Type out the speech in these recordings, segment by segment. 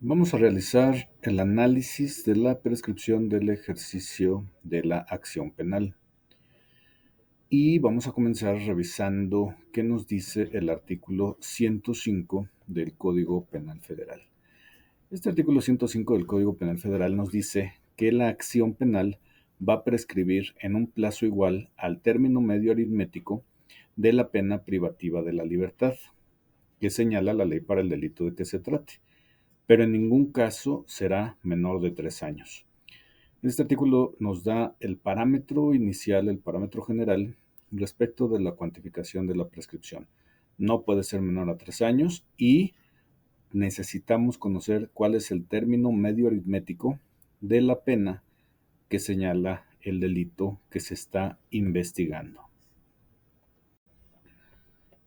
Vamos a realizar el análisis de la prescripción del ejercicio de la acción penal. Y vamos a comenzar revisando qué nos dice el artículo 105 del Código Penal Federal. Este artículo 105 del Código Penal Federal nos dice que la acción penal va a prescribir en un plazo igual al término medio aritmético de la pena privativa de la libertad, que señala la ley para el delito de que se trate, pero en ningún caso será menor de 3 años. Este artículo nos da el parámetro inicial, el parámetro general, respecto de la cuantificación de la prescripción. No puede ser menor a 3 años y necesitamos conocer cuál es el término medio aritmético de la pena que señala el delito que se está investigando.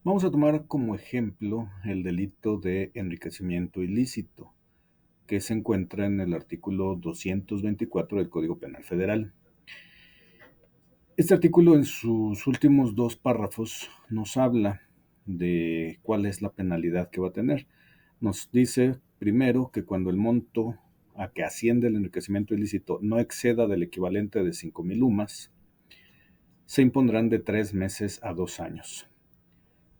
Vamos a tomar como ejemplo el delito de enriquecimiento ilícito, que se encuentra en el artículo 224 del Código Penal Federal. Este artículo, en sus últimos 2 párrafos, nos habla de cuál es la penalidad que va a tener. Nos dice, primero, que cuando el monto a que asciende el enriquecimiento ilícito no exceda del equivalente de 5,000 UMAS, se impondrán de 3 meses a 2 años.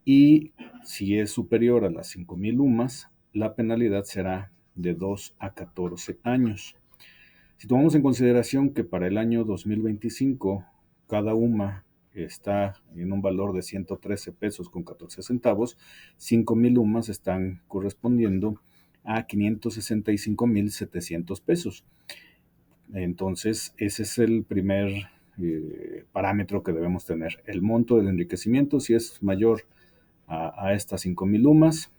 Y si es superior a las 5,000 UMAS, la penalidad será de 2 a 14 años. Si tomamos en consideración que para el año 2025 cada UMA está en un valor de 113 pesos con 14 centavos, 5,000 UMAS están correspondiendo a 565,700 pesos. Entonces, ese es el primer parámetro que debemos tener. El monto del enriquecimiento, si es mayor a estas 5,000 UMAS,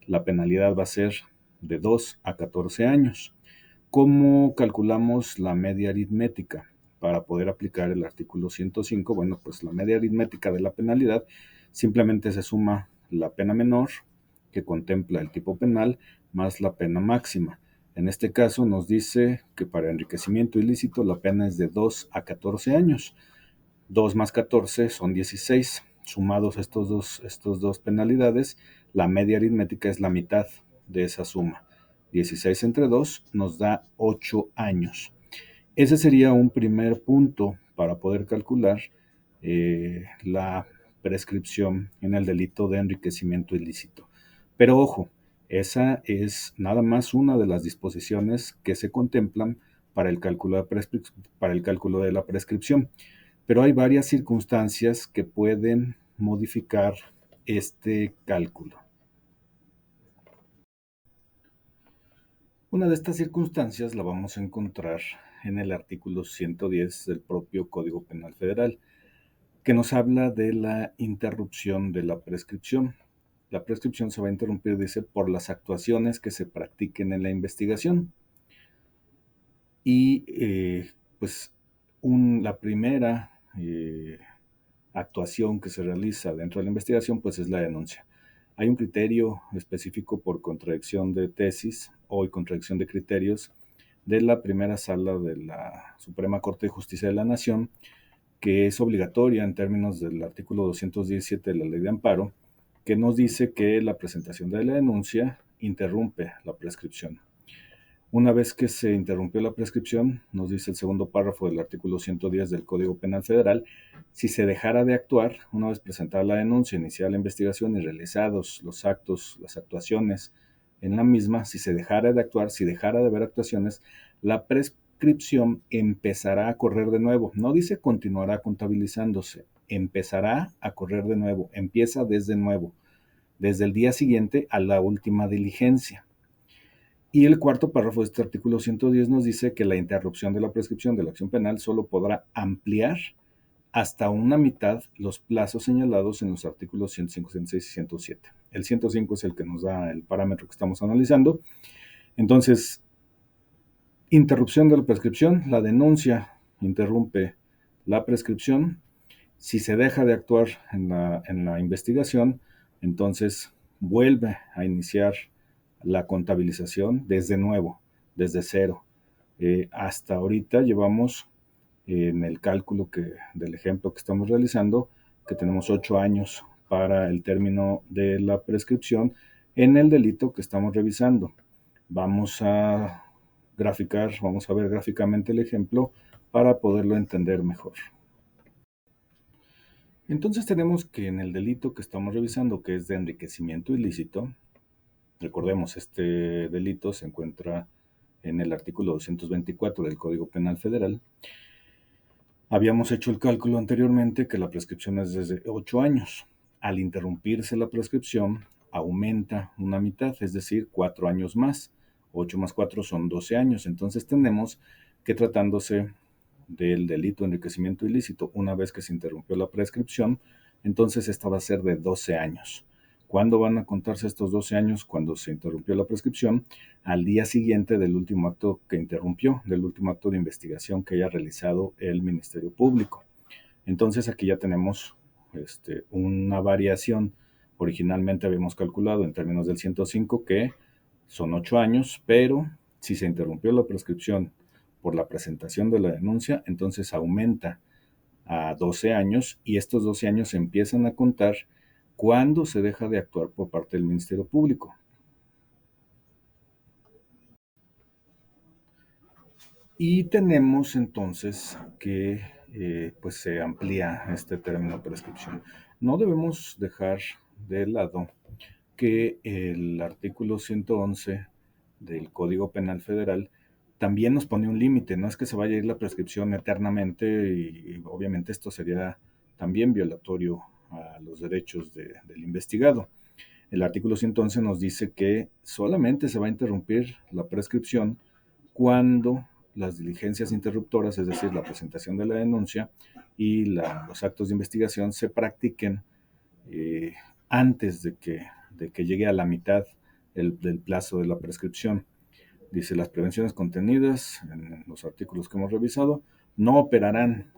la penalidad va a ser de 2 a 14 años. ¿Cómo calculamos la media aritmética para poder aplicar el artículo 105? Bueno, pues la media aritmética de la penalidad simplemente se suma la pena menor que contempla el tipo penal más la pena máxima. En este caso nos dice que para enriquecimiento ilícito la pena es de 2 a 14 años. 2 más 14 son 16. Sumados estos dos penalidades, la media aritmética es la mitad de esa suma. 16 entre 2 nos da 8 años. Ese sería un primer punto para poder calcular la prescripción en el delito de enriquecimiento ilícito. Pero ojo, esa es nada más una de las disposiciones que se contemplan para el cálculo de la prescripción. Pero hay varias circunstancias que pueden modificar este cálculo. Una de estas circunstancias la vamos a encontrar en el artículo 110 del propio Código Penal Federal, que nos habla de la interrupción de la prescripción. La prescripción se va a interrumpir, dice, por las actuaciones que se practiquen en la investigación. Y pues la primera actuación que se realiza dentro de la investigación pues es la denuncia. Hay un criterio específico por contradicción de tesis o contradicción de criterios de la primera sala de la Suprema Corte de Justicia de la Nación, que es obligatoria en términos del artículo 217 de la Ley de Amparo, que nos dice que la presentación de la denuncia interrumpe la prescripción. Una vez que se interrumpió la prescripción, nos dice el segundo párrafo del artículo 110 del Código Penal Federal, si se dejara de actuar, una vez presentada la denuncia, iniciada la investigación y realizados los actos, las actuaciones en la misma, si se dejara de actuar, si dejara de haber actuaciones, la prescripción empezará a correr de nuevo. No dice continuará contabilizándose, empezará a correr de nuevo, empieza desde nuevo, desde el día siguiente a la última diligencia. Y el cuarto párrafo de este artículo 110 nos dice que la interrupción de la prescripción de la acción penal solo podrá ampliar hasta una mitad los plazos señalados en los artículos 105, 106 y 107. El 105 es el que nos da el parámetro que estamos analizando. Entonces, interrupción de la prescripción, la denuncia interrumpe la prescripción. Si se deja de actuar en la investigación, entonces vuelve a iniciar la contabilización desde nuevo, desde cero. Hasta ahorita llevamos en el cálculo del ejemplo que estamos realizando, que tenemos 8 años para el término de la prescripción, en el delito que estamos revisando. Vamos a vamos a ver gráficamente el ejemplo para poderlo entender mejor. Entonces tenemos que en el delito que estamos revisando, que es de enriquecimiento ilícito, recordemos, este delito se encuentra en el artículo 224 del Código Penal Federal. Habíamos hecho el cálculo anteriormente que la prescripción es desde 8 años. Al interrumpirse la prescripción, aumenta una mitad, es decir, 4 años más. 8 más 4 son 12 años. Entonces tenemos que, tratándose del delito de enriquecimiento ilícito, una vez que se interrumpió la prescripción, entonces esta va a ser de 12 años. ¿Cuándo van a contarse estos 12 años? Cuando se interrumpió la prescripción, al día siguiente del último acto que interrumpió, del último acto de investigación que haya realizado el Ministerio Público. Entonces aquí ya tenemos una variación. Originalmente habíamos calculado en términos del 105 que son 8 años, pero si se interrumpió la prescripción por la presentación de la denuncia, entonces aumenta a 12 años y estos 12 años se empiezan a contar cuando se deja de actuar por parte del Ministerio Público. Y tenemos entonces que pues se amplía este término de prescripción. No debemos dejar de lado que el artículo 111 del Código Penal Federal también nos pone un límite. No es que se vaya a ir la prescripción eternamente y obviamente esto sería también violatorio a los derechos del investigado. El artículo 111 nos dice que solamente se va a interrumpir la prescripción cuando las diligencias interruptoras, es decir, la presentación de la denuncia y los actos de investigación se practiquen eh, antes de que llegue a la mitad del plazo de la prescripción. Dice, las prevenciones contenidas en los artículos que hemos revisado no operarán,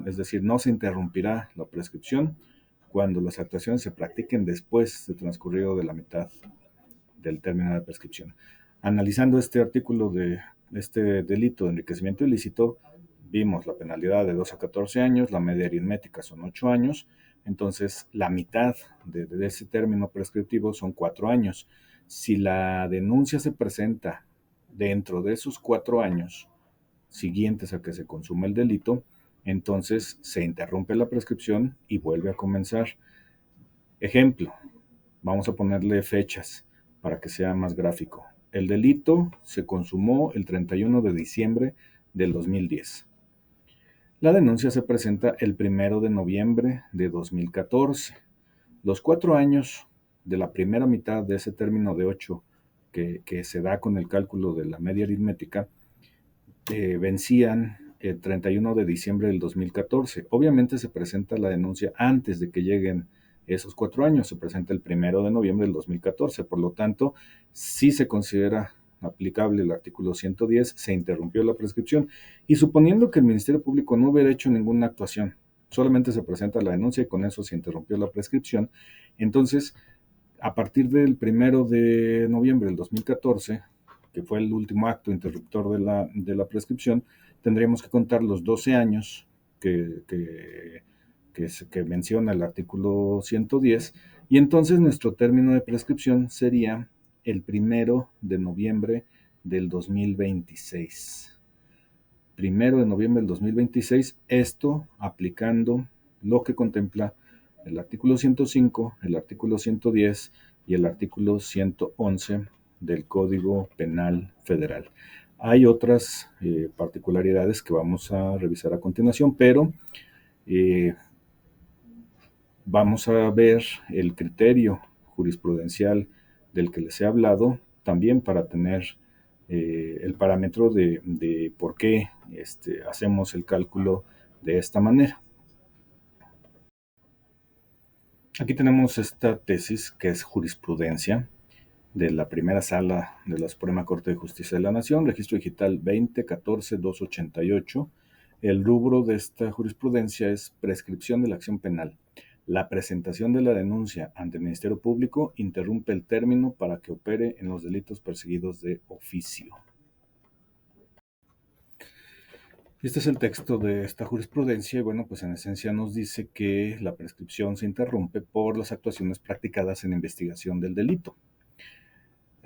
es decir, no se interrumpirá la prescripción cuando las actuaciones se practiquen después de transcurrido de la mitad del término de prescripción. Analizando este artículo de este delito de enriquecimiento ilícito, vimos la penalidad de 2 a 14 años, la media aritmética son 8 años, entonces la mitad de ese término prescriptivo son 4 años. Si la denuncia se presenta dentro de esos 4 años siguientes a que se consume el delito, entonces se interrumpe la prescripción y vuelve a comenzar. Ejemplo, vamos a ponerle fechas para que sea más gráfico. El delito se consumó el 31 de diciembre del 2010. La denuncia se presenta el 1 de noviembre de 2014. Los 4 años de la primera mitad de ese término de 8 que se da con el cálculo de la media aritmética vencían el 31 de diciembre del 2014. Obviamente se presenta la denuncia antes de que lleguen esos 4 años, se presenta el 1 de noviembre del 2014. Por lo tanto, sí se considera aplicable el artículo 110, se interrumpió la prescripción y suponiendo que el Ministerio Público no hubiera hecho ninguna actuación, solamente se presenta la denuncia y con eso se interrumpió la prescripción, entonces a partir del 1 de noviembre del 2014, que fue el último acto interruptor de la prescripción, tendríamos que contar los 12 años que menciona el artículo 110, y entonces nuestro término de prescripción sería el 1 de noviembre del 2026. 1 de noviembre del 2026, esto aplicando lo que contempla el artículo 105, el artículo 110 y el artículo 111 del Código Penal Federal. Hay otras particularidades que vamos a revisar a continuación, pero vamos a ver el criterio jurisprudencial del que les he hablado, también para tener el parámetro de por qué hacemos el cálculo de esta manera. Aquí tenemos esta tesis que es jurisprudencia de la primera sala de la Suprema Corte de Justicia de la Nación, registro digital 2014-288. El rubro de esta jurisprudencia es prescripción de la acción penal. La presentación de la denuncia ante el Ministerio Público interrumpe el término para que opere en los delitos perseguidos de oficio. Este es el texto de esta jurisprudencia y bueno, pues en esencia nos dice que la prescripción se interrumpe por las actuaciones practicadas en investigación del delito.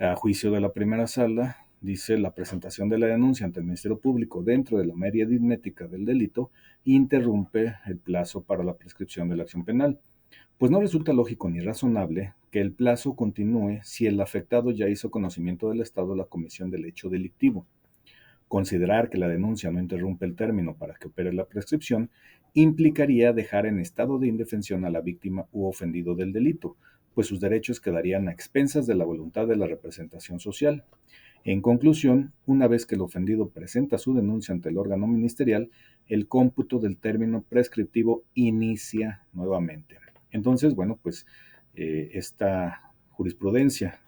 A juicio de la primera sala, dice la presentación de la denuncia ante el Ministerio Público dentro de la media aritmética del delito interrumpe el plazo para la prescripción de la acción penal, pues no resulta lógico ni razonable que el plazo continúe si el afectado ya hizo conocimiento del Estado la comisión del hecho delictivo. Considerar que la denuncia no interrumpe el término para que opere la prescripción implicaría dejar en estado de indefensión a la víctima u ofendido del delito, pues sus derechos quedarían a expensas de la voluntad de la representación social. En conclusión, una vez que el ofendido presenta su denuncia ante el órgano ministerial, el cómputo del término prescriptivo inicia nuevamente. Entonces, bueno, pues esta jurisprudencia,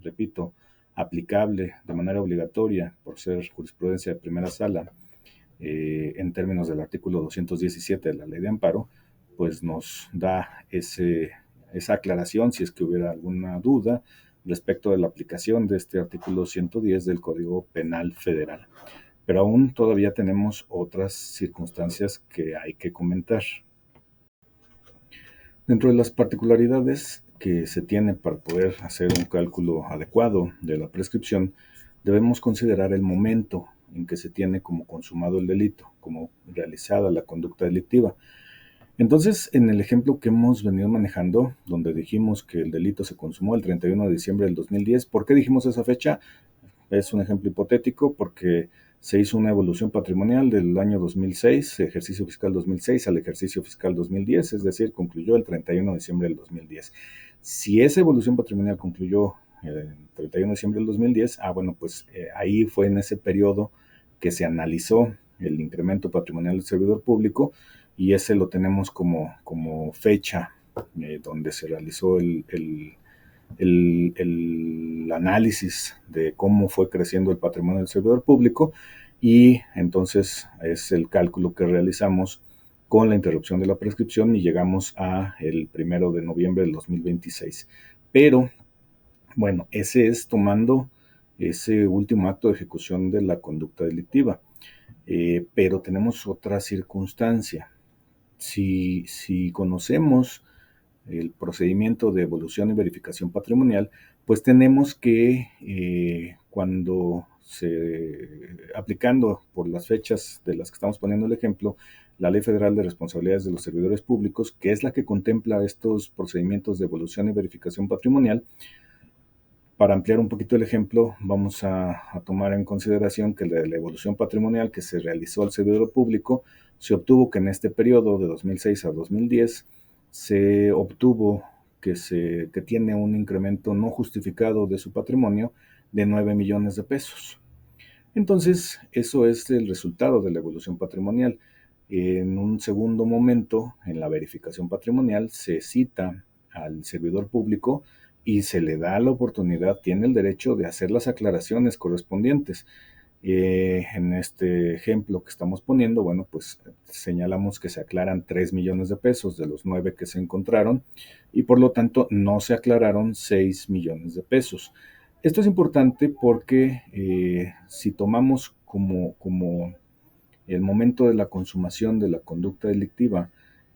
repito, aplicable de manera obligatoria por ser jurisprudencia de primera sala en términos del artículo 217 de la Ley de Amparo, pues nos da esa aclaración si es que hubiera alguna duda respecto de la aplicación de este artículo 110 del Código Penal Federal. Pero aún todavía tenemos otras circunstancias que hay que comentar. Dentro de las particularidades que se tiene para poder hacer un cálculo adecuado de la prescripción, debemos considerar el momento en que se tiene como consumado el delito, como realizada la conducta delictiva. Entonces, en el ejemplo que hemos venido manejando, donde dijimos que el delito se consumó el 31 de diciembre del 2010, ¿por qué dijimos esa fecha? Es un ejemplo hipotético porque se hizo una evolución patrimonial del año 2006, ejercicio fiscal 2006 al ejercicio fiscal 2010, es decir, concluyó el 31 de diciembre del 2010. Si esa evolución patrimonial concluyó el 31 de diciembre del 2010, bueno, pues ahí fue en ese periodo que se analizó el incremento patrimonial del servidor público y ese lo tenemos como fecha donde se realizó el análisis de cómo fue creciendo el patrimonio del servidor público y entonces es el cálculo que realizamos con la interrupción de la prescripción y llegamos a el 1 de noviembre del 2026. Pero, bueno, ese es tomando ese último acto de ejecución de la conducta delictiva. Pero tenemos otra circunstancia. Si conocemos el procedimiento de evolución y verificación patrimonial, pues tenemos que cuando aplicando por las fechas de las que estamos poniendo el ejemplo, la Ley Federal de Responsabilidades de los Servidores Públicos, que es la que contempla estos procedimientos de evolución y verificación patrimonial. Para ampliar un poquito el ejemplo, vamos a tomar en consideración que la evolución patrimonial que se realizó al servidor público se obtuvo que en este periodo de 2006 a 2010 se obtuvo que tiene un incremento no justificado de su patrimonio de 9 millones de pesos. Entonces, eso es el resultado de la evolución patrimonial. En un segundo momento, en la verificación patrimonial, se cita al servidor público y se le da la oportunidad, tiene el derecho de hacer las aclaraciones correspondientes. En este ejemplo que estamos poniendo, bueno, pues señalamos que se aclaran 3 millones de pesos de los 9 que se encontraron y por lo tanto no se aclararon 6 millones de pesos. Esto es importante porque si tomamos como el momento de la consumación de la conducta delictiva,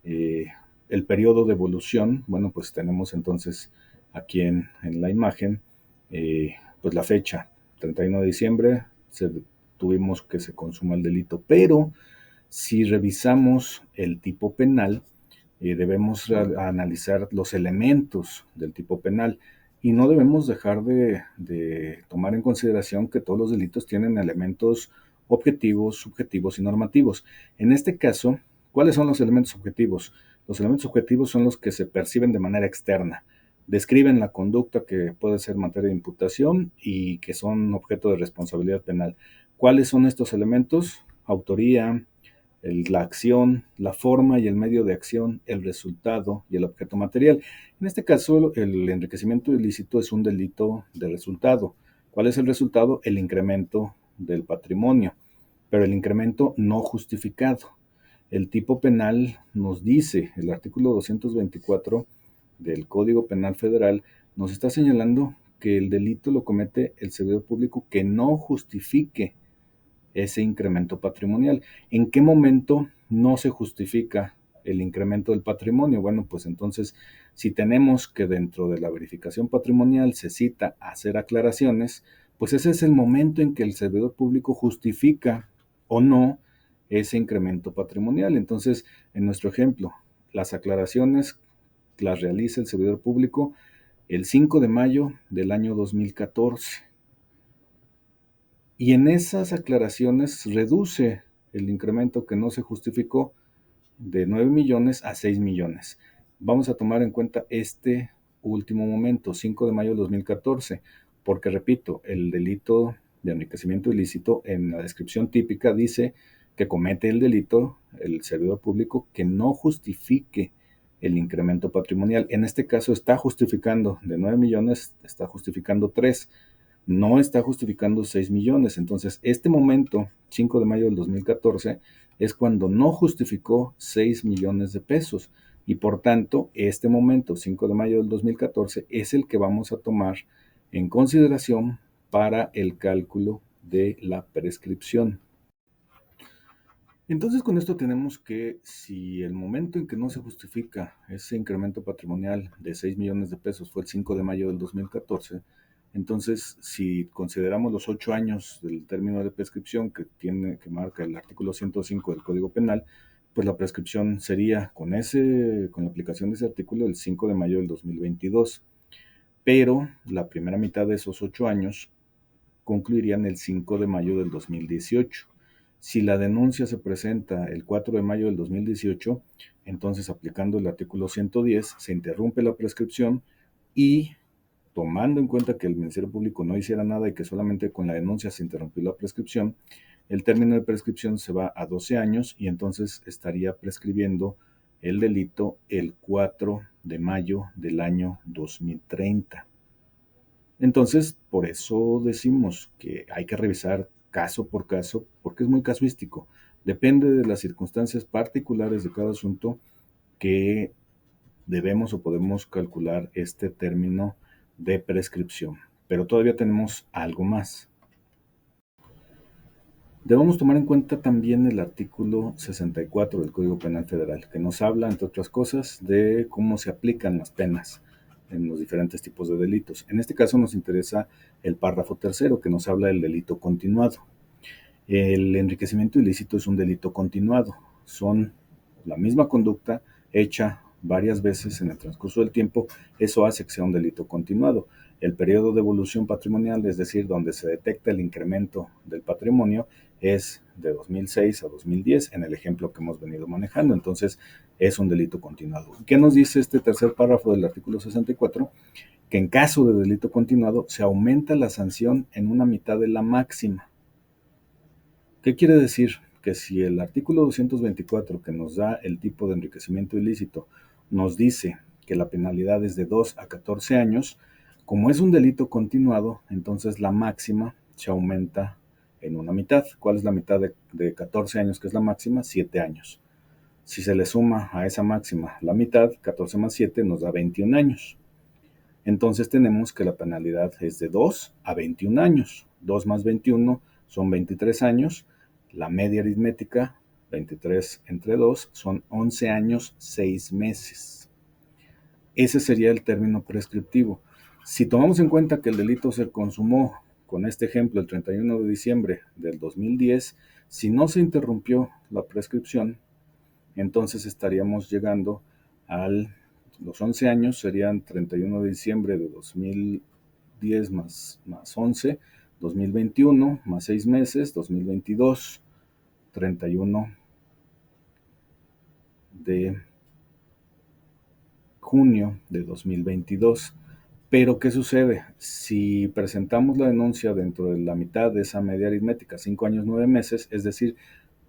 eh, el periodo de evolución, bueno, pues tenemos entonces aquí en la imagen, pues la fecha, 31 de diciembre, tuvimos que se consuma el delito, pero si revisamos el tipo penal, debemos analizar los elementos del tipo penal y no debemos dejar de tomar en consideración que todos los delitos tienen elementos objetivos, subjetivos y normativos. En este caso, ¿cuáles son los elementos objetivos? Los elementos objetivos son los que se perciben de manera externa, describen la conducta que puede ser materia de imputación y que son objeto de responsabilidad penal. ¿Cuáles son estos elementos? Autoría, la acción, la forma y el medio de acción, el resultado y el objeto material. En este caso, el enriquecimiento ilícito es un delito de resultado. ¿Cuál es el resultado? El incremento del patrimonio, pero el incremento no justificado. El tipo penal nos dice, el artículo 224 del Código Penal Federal nos está señalando que el delito lo comete el servidor público que no justifique ese incremento patrimonial. ¿En qué momento no se justifica el incremento del patrimonio. Bueno, pues entonces, si tenemos que dentro de la verificación patrimonial se cita hacer aclaraciones, pues ese es el momento en que el servidor público justifica o no ese incremento patrimonial. Entonces, en nuestro ejemplo, las aclaraciones las realiza el servidor público el 5 de mayo del año 2014. Y en esas aclaraciones reduce el incremento que no se justificó de 9 millones a 6 millones. Vamos a tomar en cuenta este último momento, 5 de mayo de 2014, porque repito, el delito de enriquecimiento ilícito en la descripción típica dice que comete el delito el servidor público que no justifique el incremento patrimonial. En este caso está justificando de 9 millones, está justificando 3, no está justificando 6 millones. Entonces, este momento, 5 de mayo del 2014, es cuando no justificó 6 millones de pesos. Y por tanto, este momento, 5 de mayo del 2014, es el que vamos a tomar en consideración para el cálculo de la prescripción. Entonces, con esto tenemos que si el momento en que no se justifica ese incremento patrimonial de 6 millones de pesos fue el 5 de mayo del 2014, entonces si consideramos los 8 años del término de prescripción que marca el artículo 105 del Código Penal, pues la prescripción sería con la aplicación de ese artículo el 5 de mayo del 2022. Pero la primera mitad de esos 8 años concluirían el 5 de mayo del 2018. Si la denuncia se presenta el 4 de mayo del 2018, entonces aplicando el artículo 110 se interrumpe la prescripción y tomando en cuenta que el Ministerio Público no hiciera nada y que solamente con la denuncia se interrumpió la prescripción, el término de prescripción se va a 12 años y entonces estaría prescribiendo el delito el 4 de mayo del año 2030. Entonces, por eso decimos que hay que revisar caso por caso, porque es muy casuístico. Depende de las circunstancias particulares de cada asunto que debemos o podemos calcular este término de prescripción. Pero todavía tenemos algo más. Debemos tomar en cuenta también el artículo 64 del Código Penal Federal, que nos habla, entre otras cosas, de cómo se aplican las penas en los diferentes tipos de delitos. En este caso nos interesa el párrafo tercero, que nos habla del delito continuado. El enriquecimiento ilícito es un delito continuado. Son la misma conducta hecha varias veces en el transcurso del tiempo. Eso hace que sea un delito continuado. El periodo de evolución patrimonial, es decir, donde se detecta el incremento del patrimonio, es de 2006 a 2010, en el ejemplo que hemos venido manejando. Entonces, es un delito continuado. ¿Qué nos dice este tercer párrafo del artículo 64? Que en caso de delito continuado se aumenta la sanción en una mitad de la máxima. ¿Qué quiere decir? Que si el artículo 224, que nos da el tipo de enriquecimiento ilícito, nos dice que la penalidad es de 2 a 14 años, como es un delito continuado, entonces la máxima se aumenta en una mitad. ¿Cuál es la mitad de 14 años, que es la máxima? 7 años. Si se le suma a esa máxima la mitad, 14 más 7 nos da 21 años. Entonces tenemos que la penalidad es de 2 a 21 años. 2 más 21 son 23 años. La media aritmética, 23 entre 2, son 11 años, 6 meses. Ese sería el término prescriptivo. Si tomamos en cuenta que el delito se consumó, con este ejemplo, el 31 de diciembre del 2010, si no se interrumpió la prescripción, entonces estaríamos llegando los 11 años, serían 31 de diciembre de 2010 más 11, 2021 más 6 meses, 2022, 31 de junio de 2022. Pero, ¿qué sucede? Si presentamos la denuncia dentro de la mitad de esa media aritmética, 5 años, 9 meses, es decir,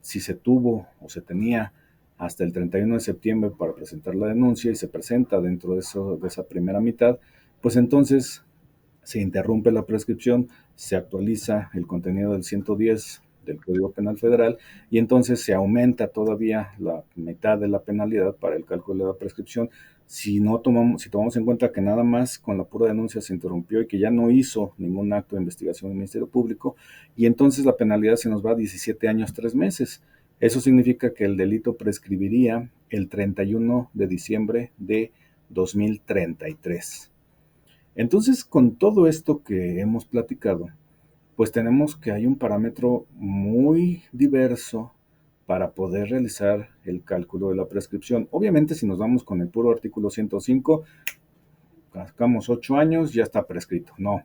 si se tuvo o se tenía hasta el 31 de septiembre para presentar la denuncia y se presenta dentro de esa primera mitad, pues entonces se interrumpe la prescripción, se actualiza el contenido del 110 del Código Penal Federal y entonces se aumenta todavía la mitad de la penalidad para el cálculo de la prescripción. Si tomamos en cuenta que nada más con la pura denuncia se interrumpió y que ya no hizo ningún acto de investigación del Ministerio Público, y entonces la penalidad se nos va a 17 años, 3 meses. Eso significa que el delito prescribiría el 31 de diciembre de 2033. Entonces, con todo esto que hemos platicado, pues tenemos que hay un parámetro muy diverso para poder realizar el cálculo de la prescripción. Obviamente, si nos vamos con el puro artículo 105, sacamos 8 años, ya está prescrito. No,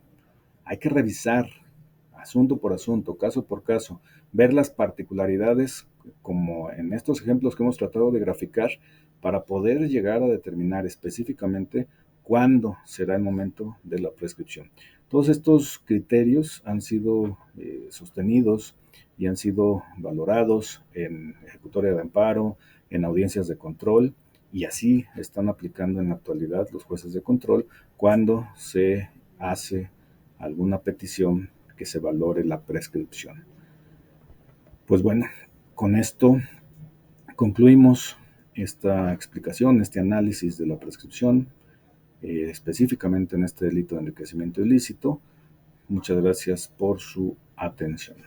hay que revisar asunto por asunto, caso por caso, ver las particularidades como en estos ejemplos que hemos tratado de graficar para poder llegar a determinar específicamente cuándo será el momento de la prescripción. Todos estos criterios han sido sostenidos y han sido valorados en ejecutoria de amparo, en audiencias de control, y así están aplicando en la actualidad los jueces de control cuando se hace alguna petición que se valore la prescripción. Pues bueno, con esto concluimos esta explicación, este análisis de la prescripción, específicamente en este delito de enriquecimiento ilícito. Muchas gracias por su atención.